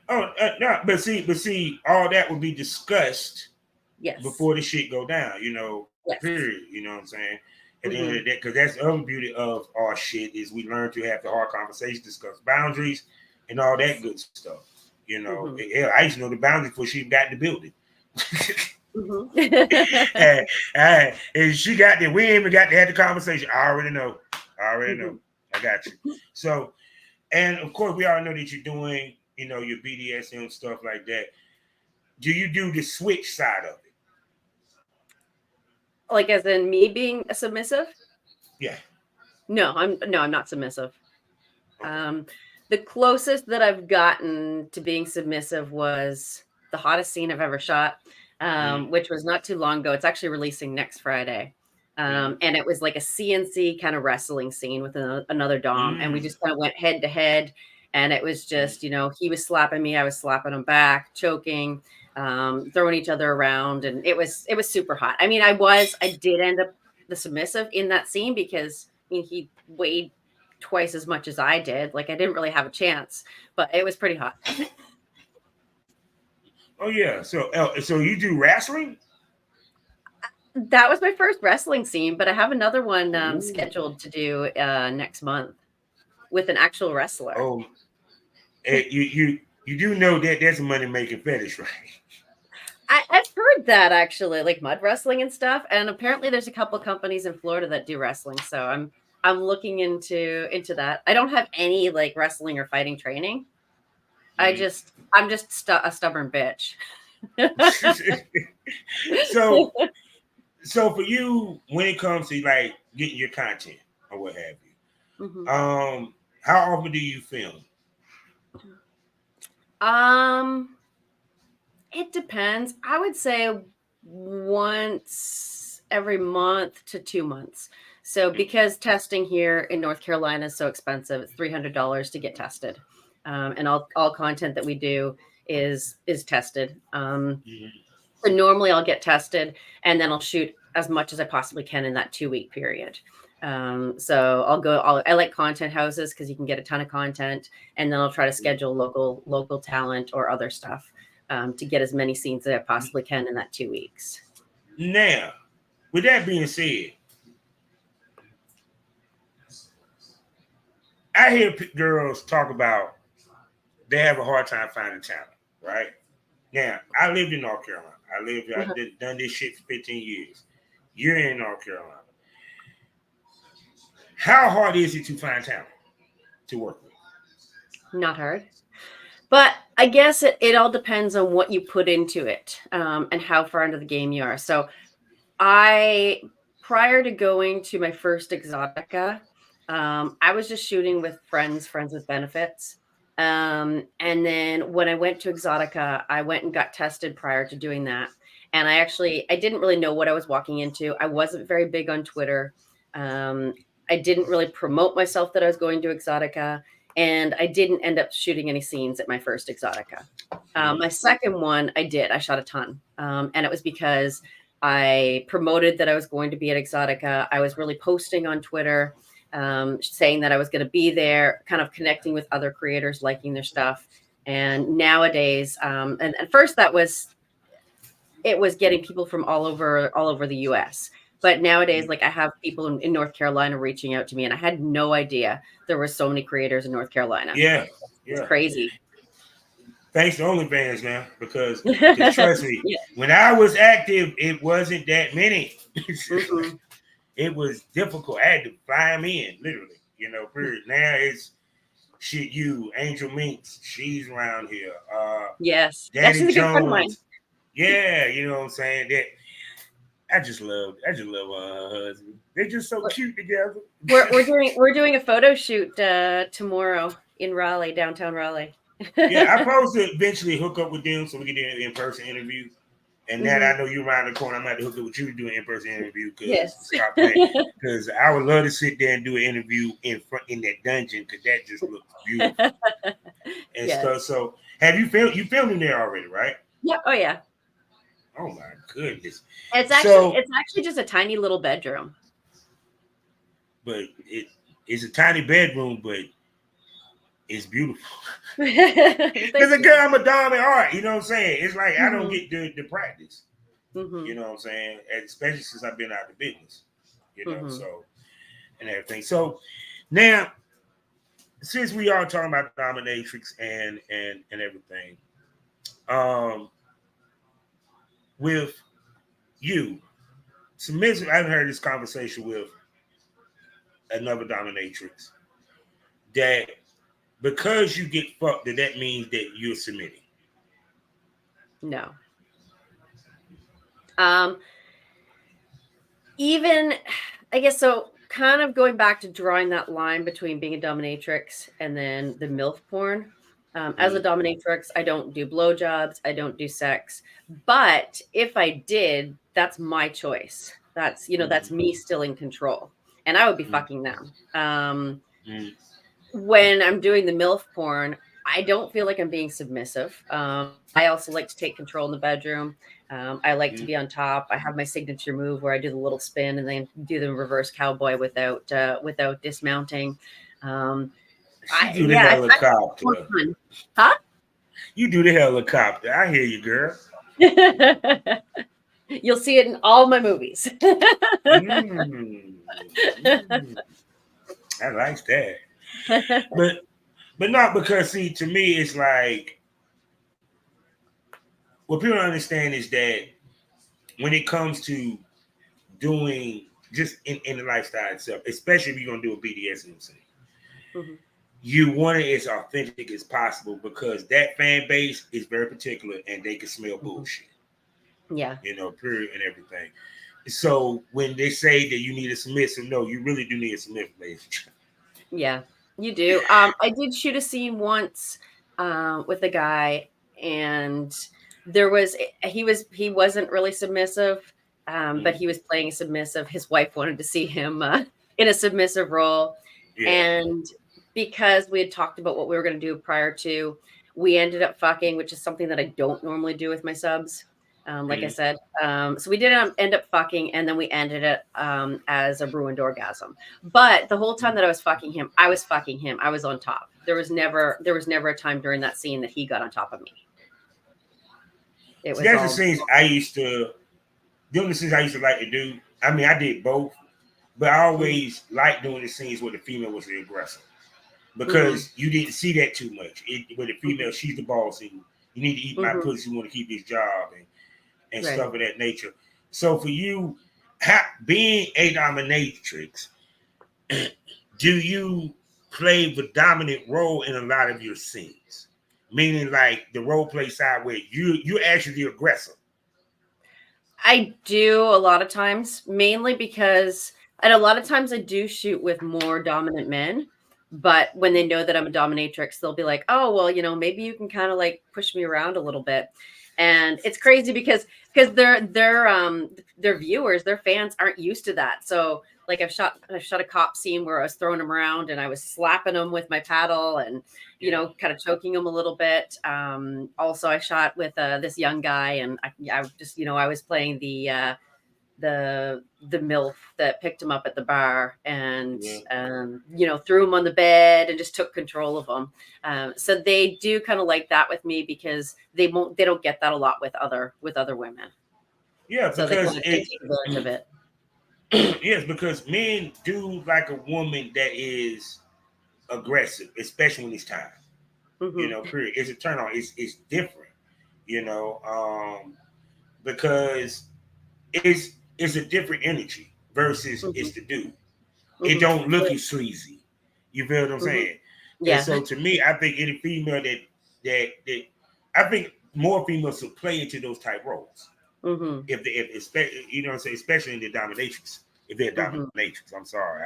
Oh no, but see, all that would be discussed Yes. before the shit go down, you know, Yes. period. You know what I'm saying? At the end of Hmm. the day, because that's the other beauty of our shit is we learn to have the hard conversations, discuss boundaries, and all that good stuff. You know, Hmm. hell, I used to know the boundaries before she even got in the building. Hmm. and, and she got there. We ain't even got to have the conversation. I already know. I already know. Hmm. I got you. So, and of course, we all know that you're doing, you know, your BDSM stuff like that. Do you do the switch side of it? Like as in me being a submissive? Yeah. No, I'm not submissive. Okay. Um, the closest that I've gotten to being submissive was the hottest scene I've ever shot. which was not too long ago. It's actually releasing next Friday. And it was like a CNC kind of wrestling scene with another Dom. And we just kind of went head to head. And it was just, he was slapping me, I was slapping him back, choking, throwing each other around. And it was super hot. I mean, I did end up the submissive in that scene because he weighed twice as much as I did. Like I didn't really have a chance, but it was pretty hot. Oh yeah. So you do wrestling? That was my first wrestling scene, but I have another one scheduled to do next month with an actual wrestler. Oh, you do know that that's a money making fetish, right? I've heard that actually, like mud wrestling and stuff. And apparently, there's a couple companies in Florida that do wrestling. So I'm looking into that. I don't have any like wrestling or fighting training. I'm just a stubborn bitch. So for you, when it comes to like getting your content or what have you, how often do you film? It depends. I would say once every month to 2 months. So because testing here in North Carolina is so expensive, it's $300 to get tested. And all content that we do is tested. So normally I'll get tested and then I'll shoot as much as I possibly can in that 2-week period. So I like content houses because you can get a ton of content, and then I'll try to schedule local talent or other stuff to get as many scenes as I possibly can in that 2 weeks. Now, with that being said, I hear girls talk about they have a hard time finding talent, right? Now, I lived in North Carolina. I've done this shit for 15 years. You're in North Carolina. How hard is it to find talent to work with? Not hard. But I guess it all depends on what you put into it and how far into the game you are. So prior to going to my first Exotica, I was just shooting with friends with benefits. And then when I went to Exotica, I went and got tested prior to doing that. And I didn't really know what I was walking into. I wasn't very big on Twitter. I didn't really promote myself that I was going to Exotica. And I didn't end up shooting any scenes at my first Exotica. My second one, I shot a ton. And it was because I promoted that I was going to be at Exotica. I was really posting on Twitter, saying that I was going to be there, kind of connecting with other creators, liking their stuff. And nowadays, and at first it was getting people from all over the US. But nowadays, like I have people in North Carolina reaching out to me, and I had no idea there were so many creators in North Carolina. Yeah. It's crazy. Thanks to OnlyFans now, because trust me, when I was active, it wasn't that many. It was difficult. I had to fly them in, literally. Period. Now it's shit. Angel Minx, she's around here. Yes, Danny Jones. Yeah, you know what I'm saying. That I just love her husband. They're just so cute together. We're doing a photo shoot tomorrow in Raleigh, downtown Raleigh. Yeah, I supposed to eventually hook up with them so we can do an in-person interview. And now that I know you're around the corner, I might hook up with you to do an in-person interview because I would love to sit there and do an interview in that dungeon because that just looks beautiful and stuff. So, have you filmed? You filmed in there already, right? Yeah. Oh yeah. Oh my goodness! It's actually just a tiny little bedroom. But it's a tiny bedroom, but it's beautiful. Because again, I'm a dom at heart. You know what I'm saying? It's like I don't get the practice. You know what I'm saying? Especially since I've been out of business. So and everything. So now, since we are talking about dominatrix and everything, with you, submissive, I've heard this conversation with another dominatrix that because you get fucked, that means that you're submitting. No. Even, I guess, so kind of going back to drawing that line between being a dominatrix and then the MILF porn. As a dominatrix, I don't do blowjobs. I don't do sex. But if I did, that's my choice. That's, that's me still in control. And I would be fucking them. When I'm doing the MILF porn, I don't feel like I'm being submissive. I also like to take control in the bedroom. I like to be on top. I have my signature move where I do the little spin and then do the reverse cowboy without dismounting. She do the Yeah, helicopter. Huh? You do the helicopter. I hear you, girl. You'll see it in all my movies. I like that. But not because, see, to me, it's like what people don't understand is that when it comes to doing just in the lifestyle itself, especially if you're gonna do a BDSM scene, you want it as authentic as possible because that fan base is very particular and they can smell bullshit. Yeah. Period and everything. So when they say that you need a submissive, no, you really do need a submissive, ladies. Yeah, you do. I did shoot a scene once with a guy, and he wasn't really submissive, but he was playing submissive. His wife wanted to see him in a submissive role, and because we had talked about what we were going to do prior to, we ended up fucking, which is something that I don't normally do with my subs. Like I said, so we didn't end up fucking, and then we ended it as a ruined orgasm. But the whole time that I was fucking him, I was on top. There was never a time during that scene that he got on top of me. It was that's the scenes I used to. The only scenes I used to like to do. I mean, I did both, but I always liked doing the scenes where the female was the aggressor because you didn't see that too much. With the female, she's the boss, and you need to eat my pussy. You want to keep this job and stuff of that nature. So for you, being a dominatrix, do you play the dominant role in a lot of your scenes? Meaning like the role play side where you're actually the aggressor. I do a lot of times, mainly because, and a lot of times I do shoot with more dominant men. But when they know that I'm a dominatrix, they'll be like, "Oh, well, maybe you can kind of like push me around a little bit." And it's crazy because their viewers, their fans aren't used to that. So like I've shot a cop scene where I was throwing him around and I was slapping him with my paddle and kind of choking him a little bit. Also I shot with this young guy and I just I was playing the MILF that picked him up at the bar and threw him on the bed and just took control of him. So they do kind of like that with me because they don't get that a lot with other women. Yeah, so because they take advantage of it. Yes, because men do like a woman that is aggressive, especially when it's time. Period. It's a turn on. It's different, because it's a different energy versus it's the dude. It don't look as sleazy. You feel what I'm saying? Yeah. And so to me, I think any female that I think more females should play into those type roles. If especially in the dominatrix. If they're dominatrix, I'm sorry.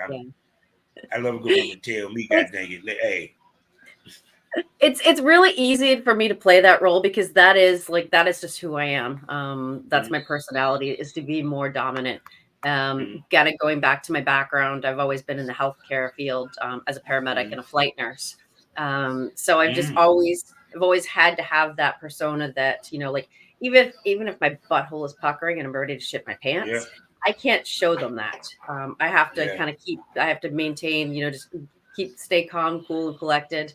I love a good woman tell me, God dang it, hey. It's really easy for me to play that role because that is just who I am. That's my personality, is to be more dominant. Going back to my background, I've always been in the healthcare field as a paramedic and a flight nurse. So I've always had to have that persona that, like, even if my butthole is puckering and I'm ready to shit my pants, I can't show them that. I have to maintain, just stay calm, cool, and collected.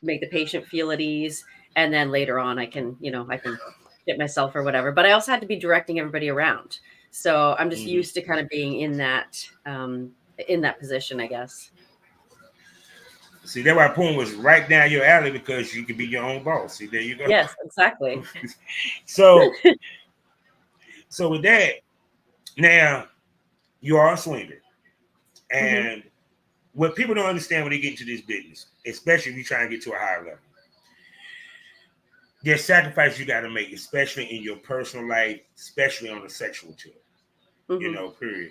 Make the patient feel at ease, and then later on I can hit myself or whatever. But I also had to be directing everybody around, so I'm just used to kind of being in that position, I guess. See, that's why porn was right down your alley because you could be your own boss. See, there you go. Yes, exactly. So with that, now you are a swinger, and what people don't understand when they get into this business, especially if you try and get to a higher level, there's sacrifice you got to make, especially in your personal life, especially on the sexual tip. Period.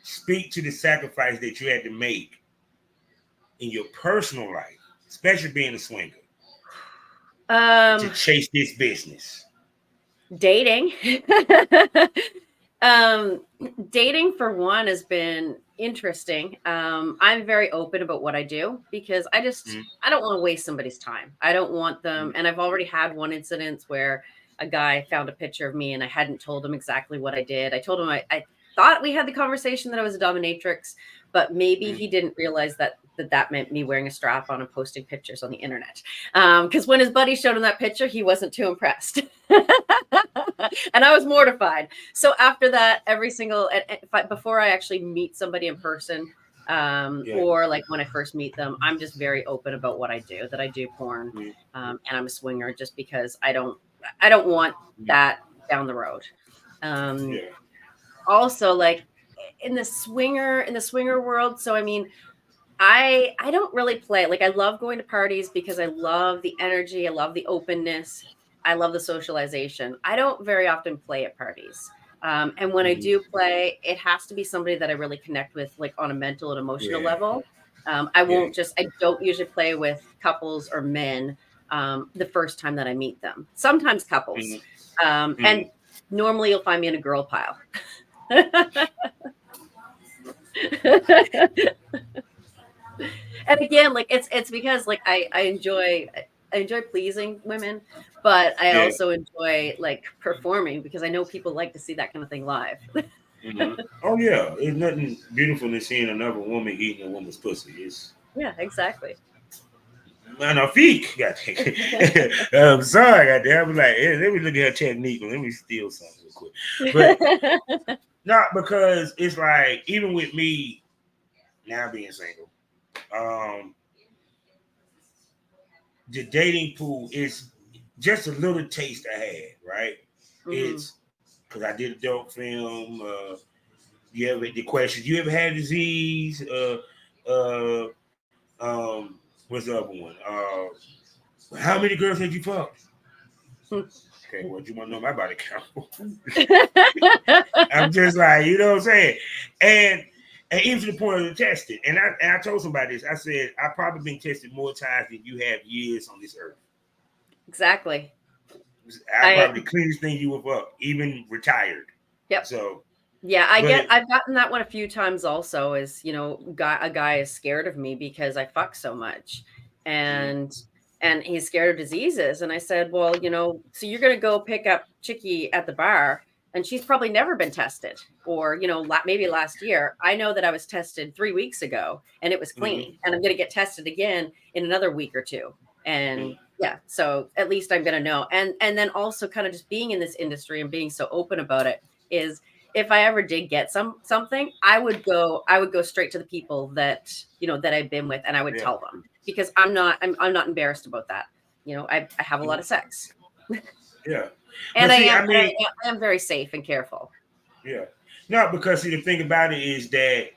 Speak to the sacrifice that you had to make in your personal life especially being a swinger, to chase this business? Dating. Dating for one has been interesting. I'm very open about what I do because I don't want to waste somebody's time. I don't want them. And I've already had one incident where a guy found a picture of me and I hadn't told him exactly what I did. I told him I thought we had the conversation that I was a dominatrix, but maybe he didn't realize that meant me wearing a strap on and posting pictures on the internet. Because when his buddy showed him that picture, he wasn't too impressed. And I was mortified. So after that, before I actually meet somebody in person, or like when I first meet them, I'm just very open about what I do, that I do porn, and I'm a swinger, just because I don't want that down the road. Also, like in the swinger world. So I mean, I don't really play. Like, I love going to parties because I love the energy, I love the openness, I love the socialization. I don't very often play at parties. And when I do play, it has to be somebody that I really connect with, like on a mental and emotional level. I don't usually play with couples or men the first time that I meet them. Sometimes couples. And normally you'll find me in a girl pile. And again, like it's because like I enjoy pleasing women, but I also enjoy like performing because I know people like to see that kind of thing live. Oh yeah, there's nothing beautiful than seeing another woman eating a woman's pussy. Yeah, exactly. Man, her feet. I'm sorry, goddamn. I was like, hey, let me look at her technique. Let me steal something real quick. But not because it's like, even with me now being single, the dating pool is just a little taste I had, right? It's because I did adult film. You ever the questions? You ever had disease? What's the other one? How many girls had you fucked? Okay, well, you want to know my body count? I'm just like, you know what I'm saying? And even to the point of the testing. And I told somebody this. I said, I've probably been tested more times than you have years on this earth. Exactly. I probably the cleanest thing you have up, even retired. Yep. So yeah, I've gotten that one a few times also, is, you know, a guy is scared of me because I fuck so much. And he's scared of diseases. And I said, well, you know, so you're going to go pick up Chicky at the bar and she's probably never been tested, or, you know, maybe last year. I know that I was tested 3 weeks ago and it was clean, and I'm going to get tested again in another week or two. And yeah, so at least I'm going to know. And then also kind of just being in this industry and being so open about it is, if I ever did get something, I would go straight to the people that, you know, that I've been with, and I would tell them, because I'm not embarrassed about that. You know, I have a lot of sex. Yeah. And I am very safe and careful. Yeah. No, because see, the thing about it is that,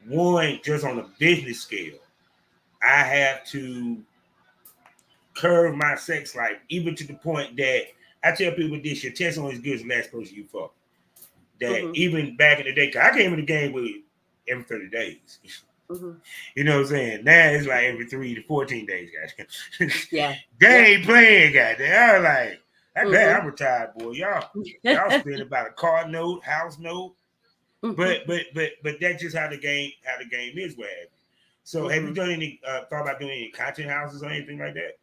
one, just on a business scale, I have to curve my sex life, even to the point that I tell people this: your test only as good as the last person you fuck. That even back in the day, cause I came in the game with every 30 days. You know what I'm saying? Now it's like every 3 to 14 days, guys. Yeah. They ain't playing, goddamn. I was like, I'm retired, boy. Y'all spend about a car note, house note. But that's just how the game is, where. So have you done any thought about doing any content houses or anything like that?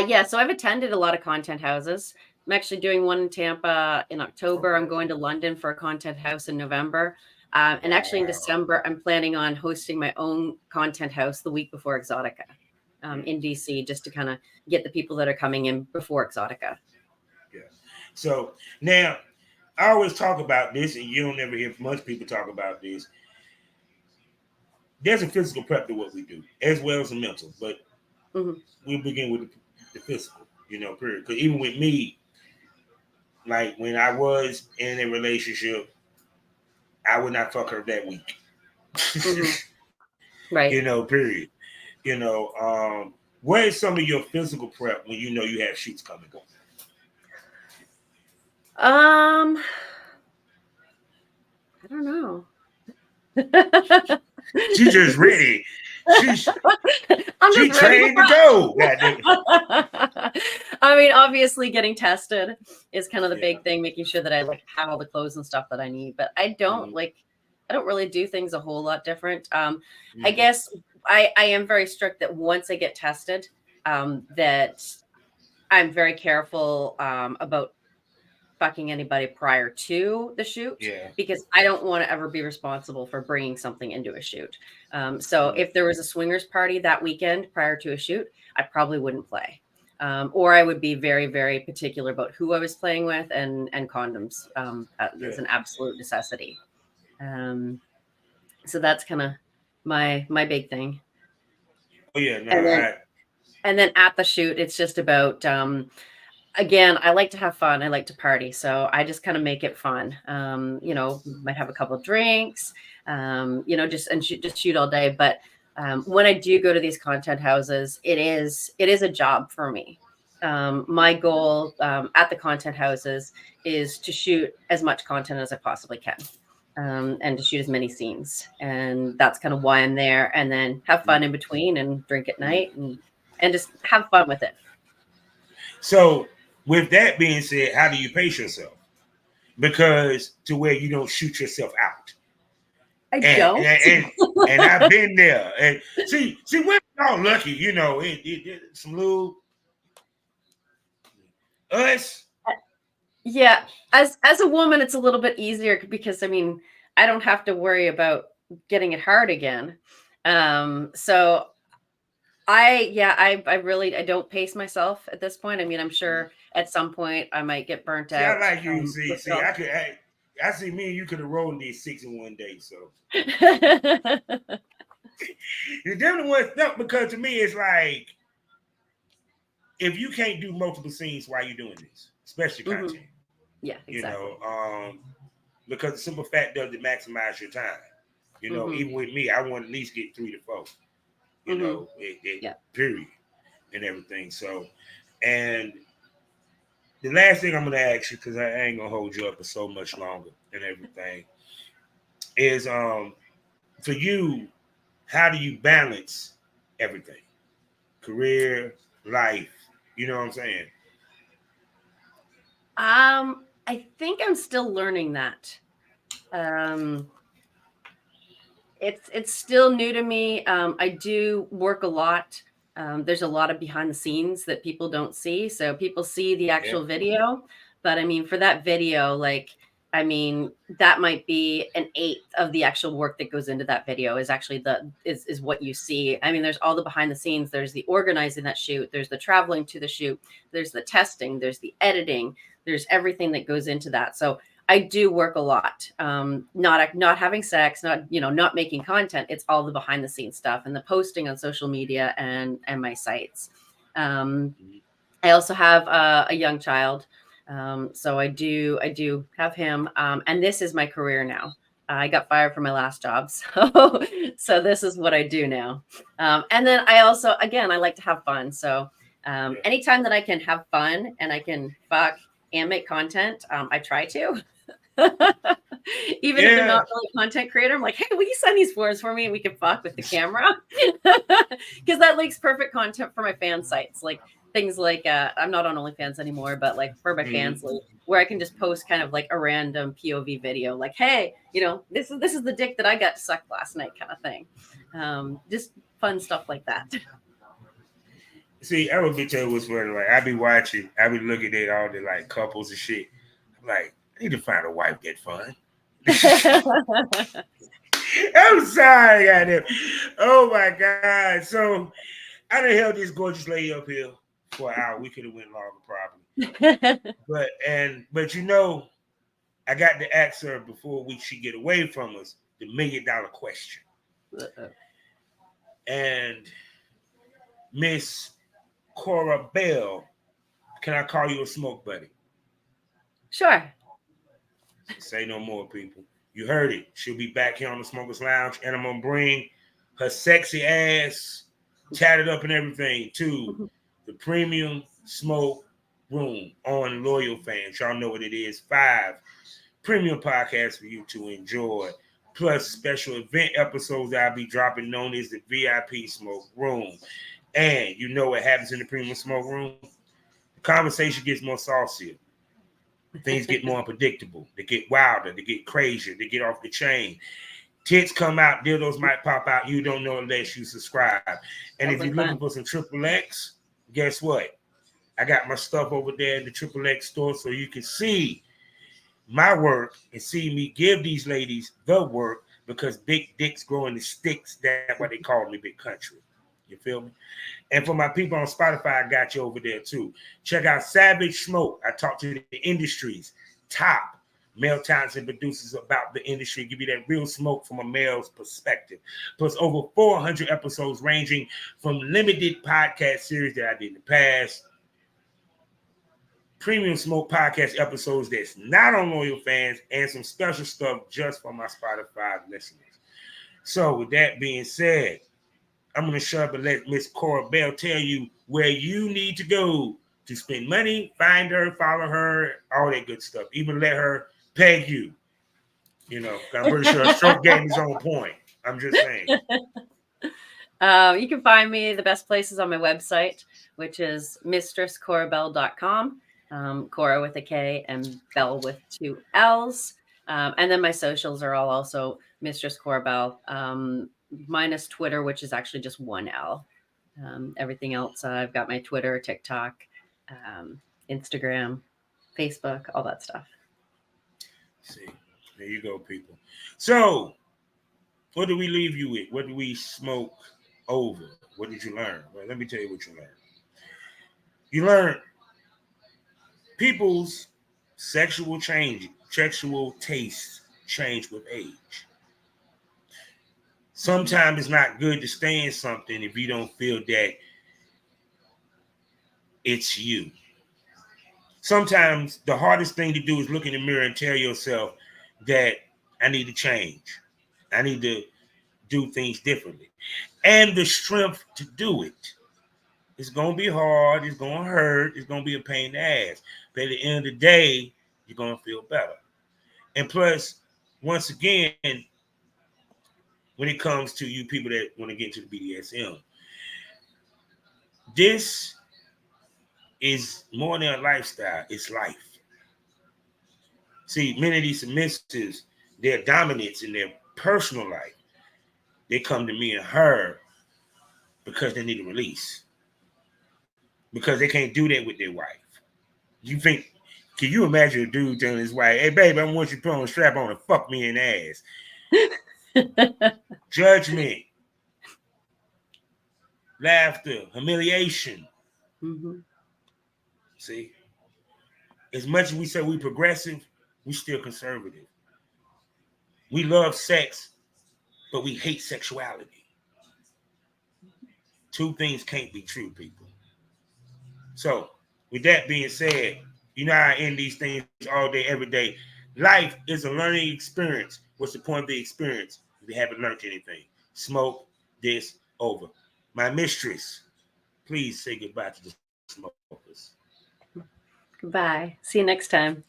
Yeah, so I've attended a lot of content houses. I'm actually doing one in Tampa in October. I'm going to London for a content house in November. And actually in December, I'm planning on hosting my own content house the week before Exotica in DC, just to kind of get the people that are coming in before Exotica. Yeah. So now, I always talk about this, and you don't ever hear much people talk about this. There's a physical prep to what we do, as well as a mental. But we'll begin with the physical, you know, period. Because even with me, like when I was in a relationship, I would not fuck her that week. Right. You know, period. You know, what is some of your physical prep when you know you have shoots coming up? I don't know. She's just ready. I'm She just ready trained to go. Goddamn. I mean, obviously getting tested is kind of the Yeah. big thing, making sure that I like have all the clothes and stuff that I need. But I don't really do things a whole lot different. I guess I am very strict that once I get tested, that I'm very careful about fucking anybody prior to the shoot, Yeah. because I don't want to ever be responsible for bringing something into a shoot. So if there was a swingers party that weekend prior to a shoot, I probably wouldn't play. Or I would be very, very particular about who I was playing with, and condoms is an absolute necessity. So that's kind of my big thing. Oh yeah, no, And then at the shoot, it's just about again, I like to have fun. I like to party. So I just kind of make it fun. Might have a couple of drinks, just shoot all day. But when I do go to these content houses, it is a job for me. My goal at the content houses is to shoot as much content as I possibly can. And to shoot as many scenes. And that's kind of why I'm there. And then have fun in between and drink at night and just have fun with it. So with that being said, how do you pace yourself? Because to where you don't shoot yourself out. I don't. And I've been there. And see, women are lucky, some little us. Yeah, as a woman, it's a little bit easier because I mean, I don't have to worry about getting it hard again. So I really don't pace myself at this point. I mean, I'm sure at some point I might get burnt out. I like you. I see me and you could have rolled these 6 in one day. So you're definitely because to me it's like if you can't do multiple scenes while you're doing this, especially content. Yeah, exactly. Because the simple fact does it maximize your time. Even with me, I want to at least get 3 to 4. Period, and everything. So, and the last thing I'm gonna ask you, because I ain't gonna hold you up for so much longer and everything, is for you, how do you balance everything? Career, life, you know what I'm saying? I think I'm still learning that. It's still new to me. I do work a lot. There's a lot of behind the scenes that people don't see. So people see the actual video, but I mean, for that video, that might be an eighth of the actual work that goes into that video is actually is what you see. I mean, there's all the behind the scenes. There's the organizing that shoot. There's the traveling to the shoot. There's the testing. There's the editing. There's everything that goes into that. So I do work a lot. Not having sex, not making content. It's all the behind the scenes stuff and the posting on social media and my sites. I also have a young child. So I do have him. And this is my career now. I got fired from my last job. So this is what I do now. And then I also, again, I like to have fun. So anytime that I can have fun and I can fuck and make content, I try to. Even if I'm not really a content creator, I'm like, hey, will you send these forms for me and we can fuck with the camera? Because that makes perfect content for my fan sites. Like things like I'm not on OnlyFans anymore, but like for my fans, like, where I can just post kind of like a random POV video, like, hey, this is the dick that I got to suck last night, kind of thing. Just fun stuff like that. See, I would be telling what's funny. Like I be looking at all the like couples and shit. I'm like, I need to find a wife that fun. I'm sorry, goddamn. Oh my god. So I done held this gorgeous lady up here for an hour. We could have went longer probably. but I got to ask her before she get away from us the $1 million question. And Miss Kora Bell, can I call you a smoke buddy? Sure. Say no more, people. You heard it. She'll be back here on the Smokers Lounge, and I'm gonna bring her sexy ass, tatted up and everything, to the Premium Smoke Room on Loyal Fans. Y'all know what it is. 5 premium podcasts for you to enjoy plus special event episodes I'll be dropping known as the VIP Smoke Room. And you know what happens in the Premium Smoke Room? The conversation gets more saucier. Things get more unpredictable. They get wilder. They get crazier. They get off the chain. Tits come out. Dildos might pop out. You don't know unless you subscribe. And if you're looking for some Triple X, guess what? I got my stuff over there in the Triple X store so you can see my work and see me give these ladies the work because big dicks grow in the sticks. That's why they call me Big Country. You feel me? And for my people on Spotify, I got you over there too. Check out Savage Smoke. I talk to the industry's top male talents and producers about the industry, give you that real smoke from a male's perspective. Plus over 400 episodes ranging from limited podcast series that I did in the past, Premium Smoke podcast episodes that's not on Loyal Fans, and some special stuff just for my Spotify listeners. So with that being said, I'm going to shut up and let Miss Kora Bell tell you where you need to go to spend money, find her, follow her, all that good stuff. Even let her peg you. You know, I'm pretty sure her stroke game is on point. I'm just saying. You can find me the best places on my website, which is mistresskorabell.com. Kora with a K and Bell with 2 L's. And then my socials are all also Mistress Kora Bell, minus Twitter, which is actually just 1 L. Everything else, I've got my Twitter, TikTok, Instagram, Facebook, all that stuff. See, there you go, people. So, what do we leave you with? What do we smoke over? What did you learn? Well, let me tell you what you learned. You learned people's sexual tastes change with age. Sometimes it's not good to stay in something if you don't feel that it's you. Sometimes the hardest thing to do is look in the mirror and tell yourself that I need to change. I need to do things differently. And the strength to do it. It's going to be hard. It's going to hurt. It's going to be a pain in the ass. But at the end of the day, you're going to feel better. And plus, once again, when it comes to you people that want to get into the BDSM, this is more than a lifestyle. It's life. See, many of these submissives, their dominance in their personal life, they come to me and her because they need a release. Because they can't do that with their wife. You think, can you imagine a dude telling his wife, hey, baby, I want you to put on a strap on and fuck me in the ass? Judgment. Laughter. Humiliation. Mm-hmm. See? As much as we say we progressive, we still conservative. We love sex, but we hate sexuality. 2 things can't be true, people. So, with that being said, you know I end these things all day, every day. Life is a learning experience. What's the point of the experience if you haven't learned anything? Smoke this over. My mistress, please say goodbye to the smokers. Goodbye. See you next time.